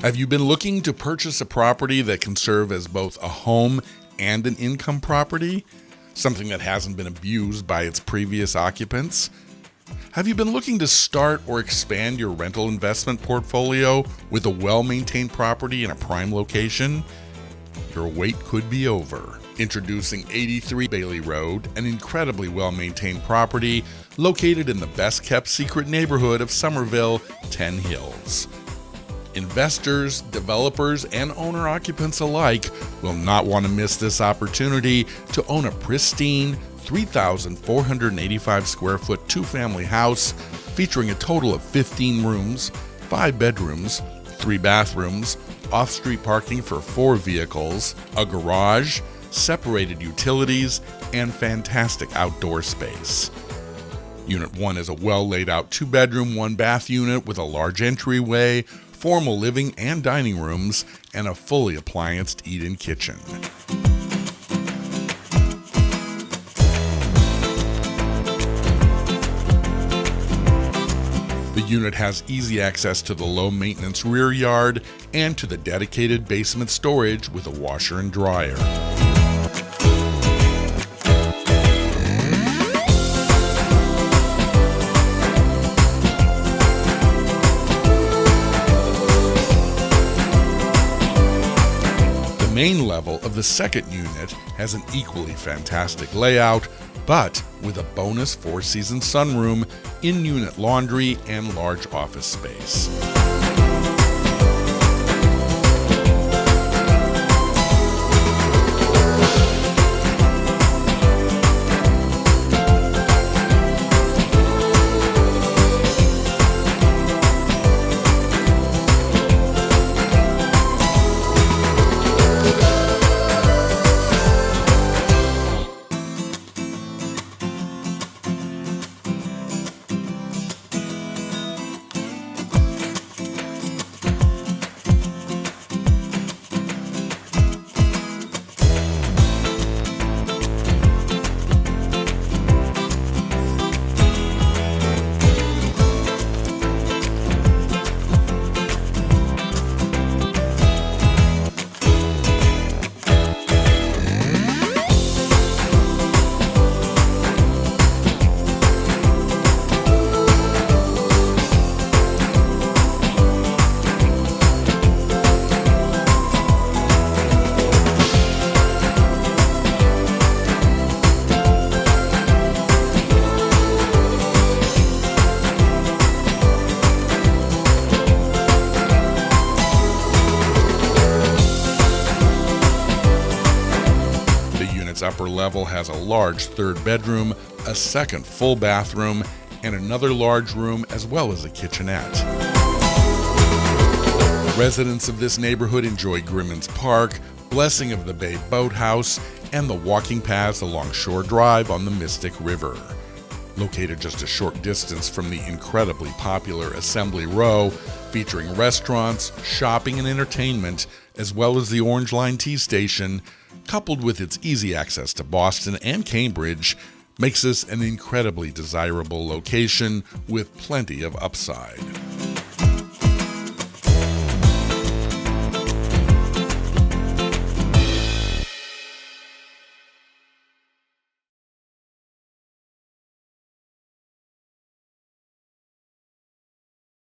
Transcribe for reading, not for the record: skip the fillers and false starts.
Have you been looking to purchase a property that can serve as both a home and an income property? Something that hasn't been abused by its previous occupants? Have you been looking to start or expand your rental investment portfolio with a well-maintained property in a prime location? Your wait could be over. Introducing 83 Bailey Road, an incredibly well-maintained property located in the best-kept secret neighborhood of Somerville, 10 Hills. Investors, developers, and owner-occupants alike will not want to miss this opportunity to own a pristine 3,485 square foot two-family house featuring a total of 15 rooms, 5 bedrooms, 3 bathrooms, off-street parking for 4 vehicles, a garage, separated utilities, and fantastic outdoor space. Unit 1 is a well-laid-out 2-bedroom, 1-bath unit with a large entryway, formal living and dining rooms, and a fully applianced eat-in kitchen. The unit has easy access to the low-maintenance rear yard and to the dedicated basement storage with a washer and dryer. The main level of the second unit has an equally fantastic layout, but with a bonus 4-season sunroom, in-unit laundry, and large office space. Upper level has a large 3rd bedroom, a 2nd full bathroom, and another large room as well as a kitchenette. Residents of this neighborhood enjoy Grimmonds Park, Blessing of the Bay Boathouse, and the walking paths along Shore Drive on the Mystic River. Located just a short distance from the incredibly popular Assembly Row, featuring restaurants, shopping, and entertainment, as well as the Orange Line T Station, coupled with its easy access to Boston and Cambridge, makes this an incredibly desirable location with plenty of upside.